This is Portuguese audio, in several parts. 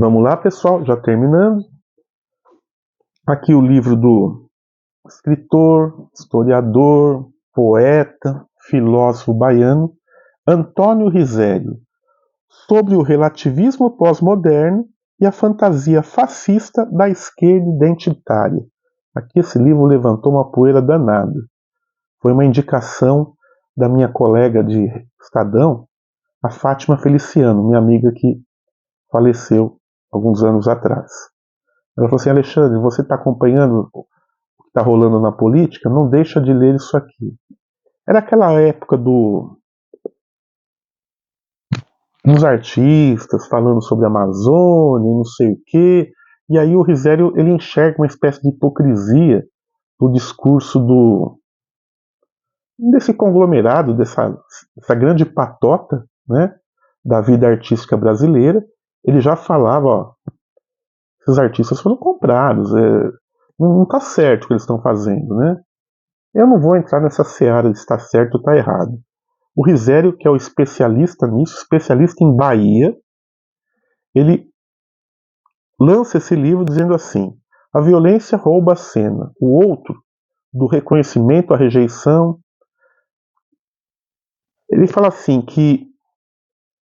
Vamos lá, pessoal, já terminando. Aqui o livro do escritor, historiador, poeta, filósofo baiano Antônio Risério, sobre o relativismo pós-moderno e a fantasia fascista da esquerda identitária. Aqui esse livro levantou uma poeira danada. Foi uma indicação da minha colega de Estadão, a Fátima Feliciano, minha amiga que faleceu alguns anos atrás. Ela falou assim: Alexandre, você está acompanhando o que está rolando na política? Não deixa de ler isso aqui. Era aquela época dos artistas falando sobre a Amazônia, não sei o quê. E aí o Risério ele enxerga uma espécie de hipocrisia do discurso desse conglomerado, dessa grande patota, né, da vida artística brasileira. Ele já falava, ó, esses artistas foram comprados, não está certo o que eles estão fazendo, né? Eu não vou entrar nessa seara de está certo ou está errado. O Risério, que é o especialista nisso, especialista em Bahia, ele lança esse livro dizendo assim: a violência rouba a cena, o outro, do reconhecimento à rejeição. Ele fala assim que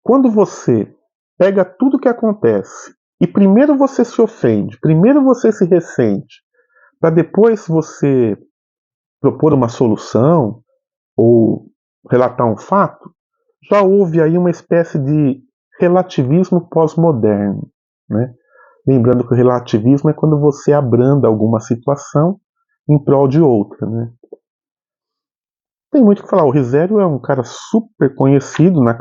quando você pega tudo que acontece e primeiro você se ofende, primeiro você se ressente, para depois você propor uma solução ou relatar um fato, já houve aí uma espécie de relativismo pós-moderno, né? Lembrando que o relativismo é quando você abranda alguma situação em prol de outra, né? Tem muito o que falar. O Risério é um cara super conhecido na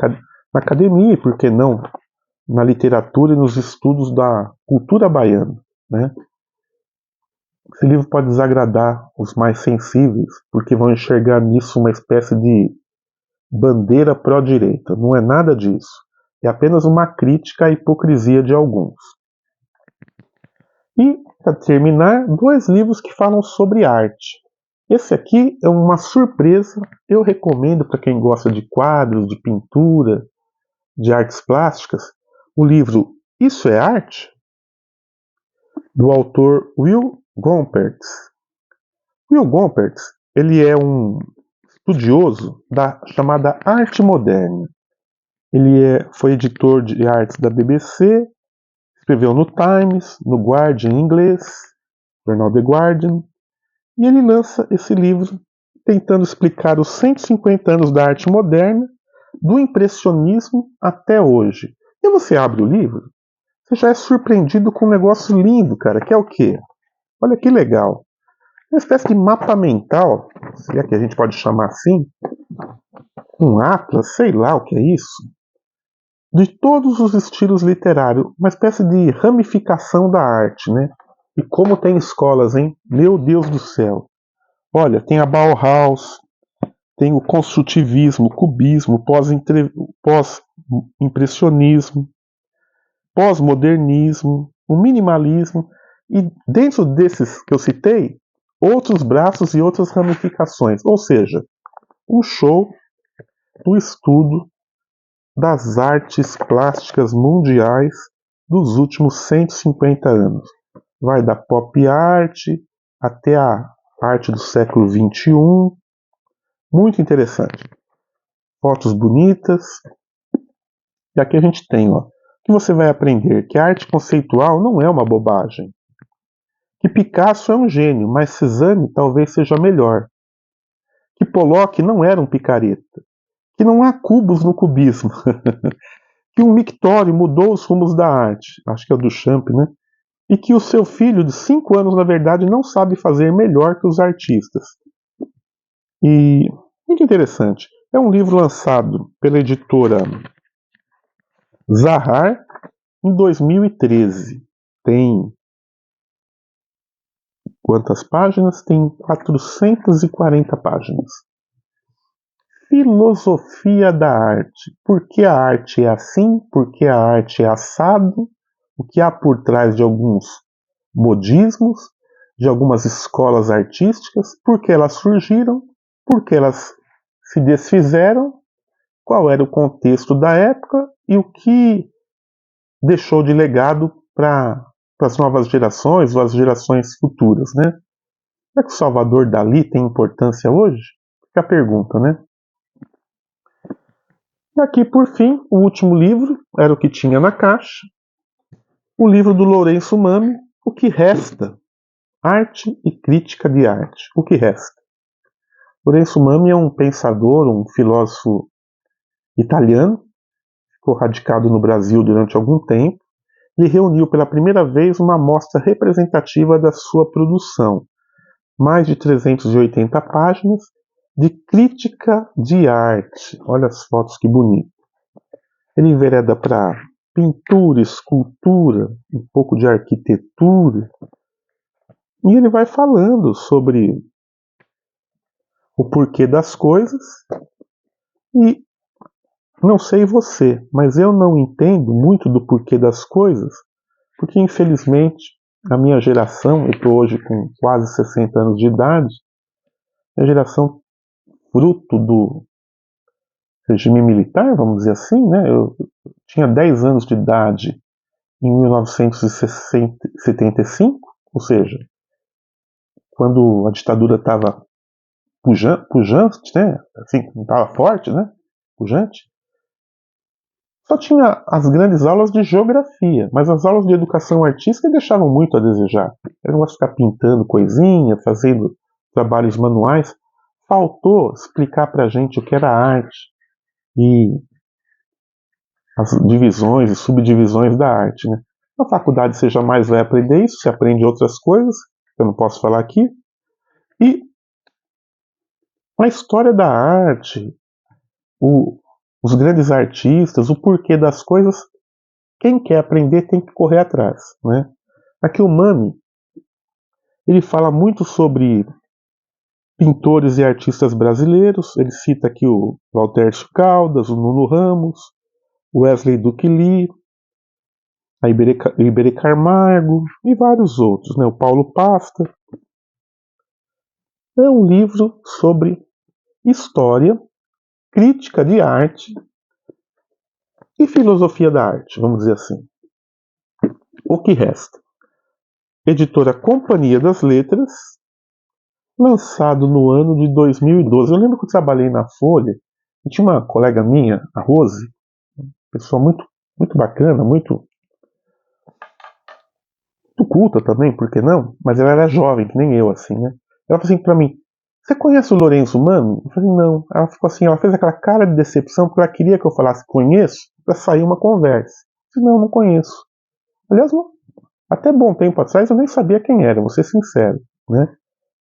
academia, e por que não na literatura e nos estudos da cultura baiana, né? Esse livro pode desagradar os mais sensíveis, porque vão enxergar nisso uma espécie de bandeira pró-direita. Não é nada disso. É apenas uma crítica à hipocrisia de alguns. E, para terminar, 2 livros que falam sobre arte. Esse aqui é uma surpresa. Eu recomendo para quem gosta de quadros, de pintura, de artes plásticas, o livro Isso é Arte? Do autor Will Gompertz. Will Gompertz, ele é um estudioso da chamada arte moderna. Ele foi editor de artes da BBC, escreveu no Times, no Guardian em inglês, jornal The Guardian, e ele lança esse livro tentando explicar os 150 anos da arte moderna, do impressionismo até hoje. E você abre o livro, você já é surpreendido com um negócio lindo, cara, que é o quê? Olha que legal. Uma espécie de mapa mental, se é que a gente pode chamar assim, um atlas, sei lá o que é isso, de todos os estilos literários, uma espécie de ramificação da arte, né? E como tem escolas, hein? Meu Deus do céu. Olha, tem a Bauhaus, tem o construtivismo, o cubismo, pós-impressionismo, pós-modernismo, o minimalismo, e dentro desses que eu citei, outros braços e outras ramificações. Ou seja, um show do estudo das artes plásticas mundiais dos últimos 150 anos. Vai da pop art até a arte do século XXI. Muito interessante. Fotos bonitas. E aqui a gente tem, ó, que você vai aprender que a arte conceitual não é uma bobagem. Que Picasso é um gênio, mas Cézanne talvez seja melhor. Que Pollock não era um picareta. Que não há cubos no cubismo. Que um mictório mudou os rumos da arte. Acho que é o Duchamp, né? E que o seu filho de 5 anos, na verdade, não sabe fazer melhor que os artistas. E muito interessante. É um livro lançado pela editora Zahar em 2013. Tem quantas páginas? Tem 440 páginas. Filosofia da arte. Por que a arte é assim? Por que a arte é assado? O que há por trás de alguns modismos, de algumas escolas artísticas? Por que elas surgiram? Por que elas se desfizeram? Qual era o contexto da época? E o que deixou de legado para as novas gerações ou as gerações futuras, né? Será que o Salvador Dalí tem importância hoje? Fica a pergunta, né? E aqui, por fim, o último livro, era o que tinha na caixa, o livro do Lourenço Mami, O que Resta? Arte e Crítica de Arte. O que resta? Lourenço Mami é um pensador, um filósofo italiano, ficou radicado no Brasil durante algum tempo, e reuniu pela primeira vez uma amostra representativa da sua produção, mais de 380 páginas de crítica de arte. Olha as fotos que bonito. Ele envereda para pintura, escultura, um pouco de arquitetura, e ele vai falando sobre o porquê das coisas. E não sei você, mas eu não entendo muito do porquê das coisas, porque infelizmente a minha geração, eu estou hoje com quase 60 anos de idade, a geração fruto do regime militar, vamos dizer assim, né? Eu tinha 10 anos de idade em 1975, ou seja, quando a ditadura estava pujante, né? Assim, estava forte, né? Pujante. Só tinha as grandes aulas de geografia, mas as aulas de educação artística deixavam muito a desejar. Era um ficar pintando coisinha, fazendo trabalhos manuais. Faltou explicar para a gente o que era arte e as divisões e subdivisões da arte, né? Na faculdade você jamais vai aprender isso, você aprende outras coisas, que eu não posso falar aqui. E a história da arte, os grandes artistas, o porquê das coisas, quem quer aprender tem que correr atrás, né? Aqui o Mami, ele fala muito sobre pintores e artistas brasileiros, ele cita aqui o Valtércio Caldas, o Nuno Ramos, o Wesley Duque Lee, a Iberê Camargo e vários outros, né? O Paulo Pasta. É um livro sobre história, crítica de arte e filosofia da arte, vamos dizer assim. O que resta? Editora Companhia das Letras, lançado no ano de 2012. Eu lembro que eu trabalhei na Folha e tinha uma colega minha, a Rose, pessoa muito, muito bacana, muito culta também, por que não? Mas ela era jovem, que nem eu, assim, né? Ela falou assim pra mim, você conhece o Lourenço Mami? Eu falei, não. Ela ficou assim, ela fez aquela cara de decepção, porque ela queria que eu falasse conheço, pra sair uma conversa. Eu falei, não, não conheço. Aliás, não, até bom tempo atrás eu nem sabia quem era, vou ser sincero, né?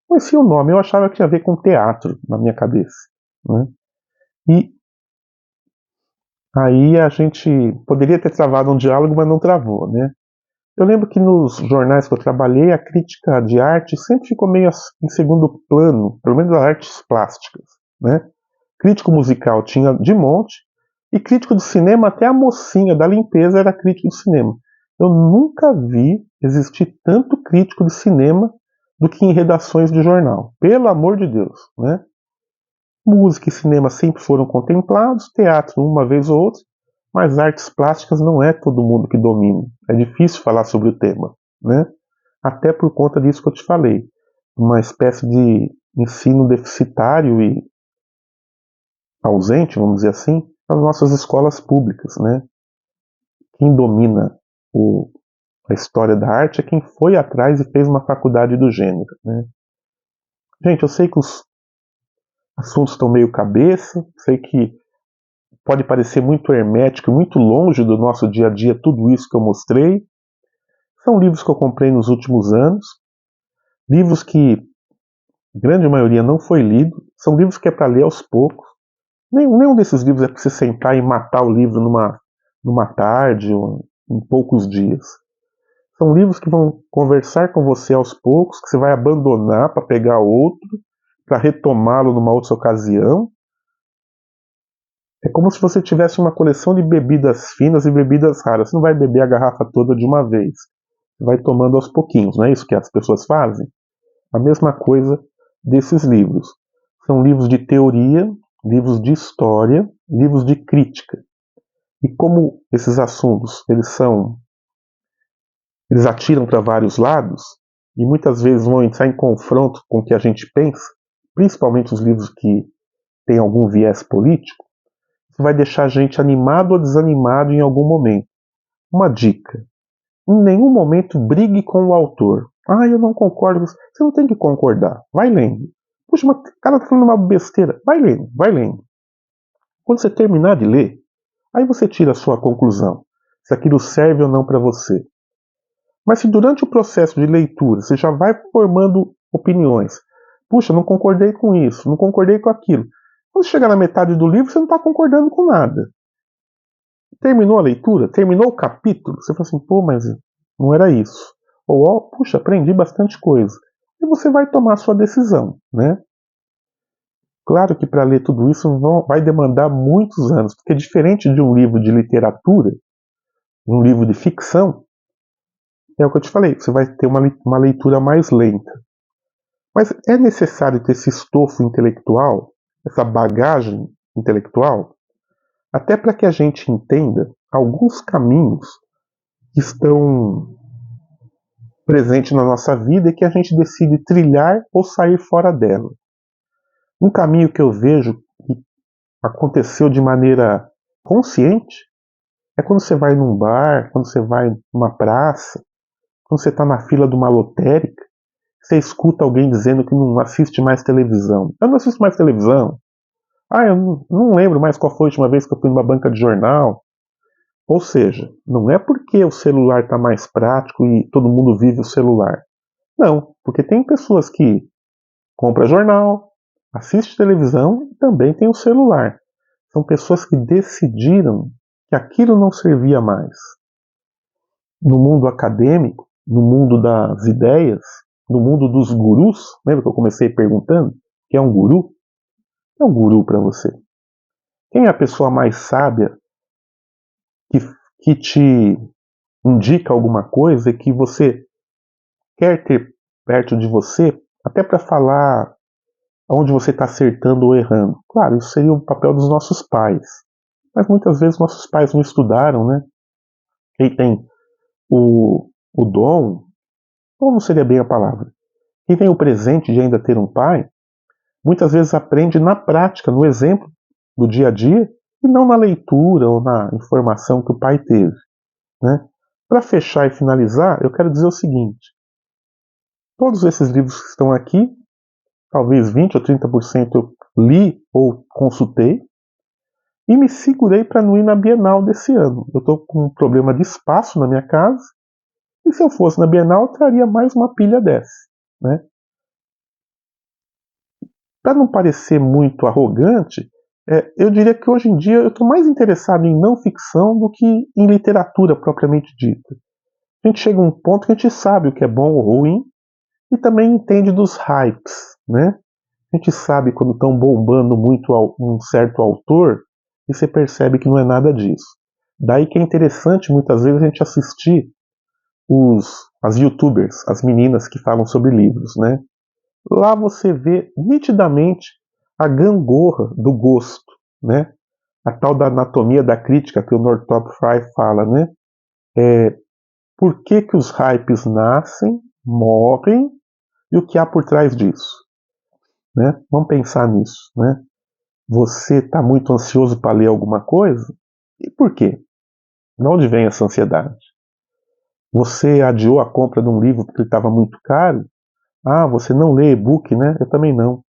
Conhecia o nome, eu achava que tinha a ver com teatro na minha cabeça, né? E aí a gente poderia ter travado um diálogo, mas não travou, né? Eu lembro que nos jornais que eu trabalhei, a crítica de arte sempre ficou meio em segundo plano, pelo menos as artes plásticas, né? Crítico musical tinha de monte, e crítico de cinema, até a mocinha da limpeza era crítico de cinema. Eu nunca vi existir tanto crítico de cinema do que em redações de jornal. Pelo amor de Deus, né? Música e cinema sempre foram contemplados, teatro uma vez ou outra, mas artes plásticas não é todo mundo que domina. É difícil falar sobre o tema, né? Até por conta disso que eu te falei. Uma espécie de ensino deficitário e ausente, vamos dizer assim, nas nossas escolas públicas, né? Quem domina a história da arte é quem foi atrás e fez uma faculdade do gênero, né? Gente, eu sei que os assuntos estão meio cabeça, sei que pode parecer muito hermético, muito longe do nosso dia a dia, tudo isso que eu mostrei. São livros que eu comprei nos últimos anos, livros que a grande maioria não foi lido, são livros que é para ler aos poucos. Nenhum desses livros é para você sentar e matar o livro numa tarde ou em poucos dias. São livros que vão conversar com você aos poucos, que você vai abandonar para pegar outro, para retomá-lo numa outra ocasião. É como se você tivesse uma coleção de bebidas finas e bebidas raras. Você não vai beber a garrafa toda de uma vez. Você vai tomando aos pouquinhos, não é isso que as pessoas fazem? A mesma coisa desses livros. São livros de teoria, livros de história, livros de crítica. E como esses assuntos eles atiram para vários lados e muitas vezes vão entrar em confronto com o que a gente pensa, principalmente os livros que têm algum viés político, isso vai deixar a gente animado ou desanimado em algum momento. Uma dica: em nenhum momento brigue com o autor. Ah, eu não concordo. Você não tem que concordar. Vai lendo. Puxa, mas o cara tá falando uma besteira. Vai lendo, vai lendo. Quando você terminar de ler, aí você tira a sua conclusão. Se aquilo serve ou não para você. Mas se durante o processo de leitura você já vai formando opiniões. Puxa, não concordei com isso, não concordei com aquilo. Quando chegar na metade do livro, você não está concordando com nada. Terminou a leitura, terminou o capítulo, você fala assim, pô, mas não era isso. Ou, ó, puxa, aprendi bastante coisa. E você vai tomar a sua decisão, né? Claro que para ler tudo isso vai demandar muitos anos, porque diferente de um livro de literatura, um livro de ficção, é o que eu te falei, você vai ter uma leitura mais lenta. Mas é necessário ter esse estofo intelectual, essa bagagem intelectual, até para que a gente entenda alguns caminhos que estão presentes na nossa vida e que a gente decide trilhar ou sair fora dela. Um caminho que eu vejo que aconteceu de maneira consciente é quando você vai num bar, quando você vai numa praça, quando você está na fila de uma lotérica, você escuta alguém dizendo que não assiste mais televisão. Eu não assisto mais televisão. Ah, eu não lembro mais qual foi a última vez que eu fui numa banca de jornal. Ou seja, não é porque o celular está mais prático e todo mundo vive o celular. Não, porque tem pessoas que compram jornal, assistem televisão e também tem o celular. São pessoas que decidiram que aquilo não servia mais. No mundo acadêmico, no mundo das ideias, no mundo dos gurus, lembra que eu comecei perguntando? Que é um guru? É um guru para você. Quem é a pessoa mais sábia que, que te indica alguma coisa que você quer ter perto de você, até para falar onde você está acertando ou errando? Claro, isso seria o papel dos nossos pais. Mas muitas vezes nossos pais não estudaram, né? Quem tem o dom, ou não seria bem a palavra, quem tem o presente de ainda ter um pai, muitas vezes aprende na prática, no exemplo do dia a dia, e não na leitura ou na informação que o pai teve, né? Para fechar e finalizar, eu quero dizer o seguinte: todos esses livros que estão aqui, talvez 20 ou 30% eu li ou consultei, e me segurei para não ir na Bienal desse ano. Eu estou com um problema de espaço na minha casa, e se eu fosse na Bienal, eu traria mais uma pilha dessa, né? Para não parecer muito arrogante, eu diria que hoje em dia eu estou mais interessado em não ficção do que em literatura propriamente dita. A gente chega a um ponto que a gente sabe o que é bom ou ruim e também entende dos hypes, né? A gente sabe quando estão bombando muito um certo autor e você percebe que não é nada disso. Daí que é interessante muitas vezes a gente assistir as youtubers, as meninas que falam sobre livros, né? Lá você vê nitidamente a gangorra do gosto, né? A tal da anatomia da crítica que o Northrop Frye fala, né? Por que que os hypes nascem, morrem e o que há por trás disso, né? Vamos pensar nisso, né? Você está muito ansioso para ler alguma coisa? E por quê? De onde vem essa ansiedade? Você adiou a compra de um livro porque ele estava muito caro? Ah, você não lê e-book, né? Eu também não.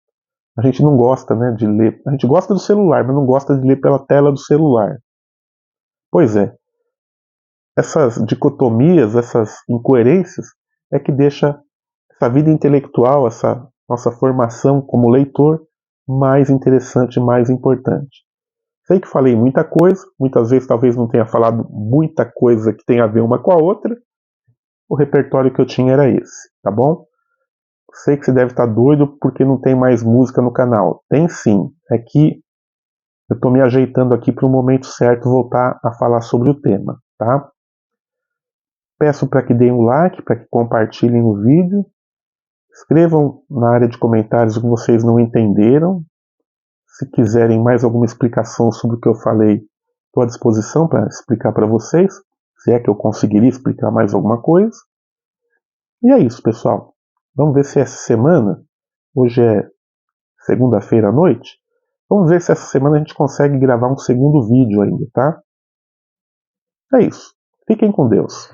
A gente não gosta, né, de ler. A gente gosta do celular, mas não gosta de ler pela tela do celular. Pois é. Essas dicotomias, essas incoerências é que deixa essa vida intelectual, essa nossa formação como leitor mais interessante, mais importante. Sei que falei muita coisa, muitas vezes talvez não tenha falado muita coisa que tenha a ver uma com a outra. O repertório que eu tinha era esse, tá bom? Sei que você deve estar doido porque não tem mais música no canal. Tem sim. É que eu estou me ajeitando aqui para o momento certo voltar a falar sobre o tema, tá? Peço para que deem um like, para que compartilhem o vídeo. Escrevam na área de comentários o que vocês não entenderam. Se quiserem mais alguma explicação sobre o que eu falei, Estou à disposição para explicar para vocês, se é que eu conseguiria explicar mais alguma coisa. E é isso, pessoal. Vamos ver se essa semana, hoje é segunda-feira à noite, vamos ver se essa semana a gente consegue gravar um segundo vídeo ainda, tá? É isso. Fiquem com Deus.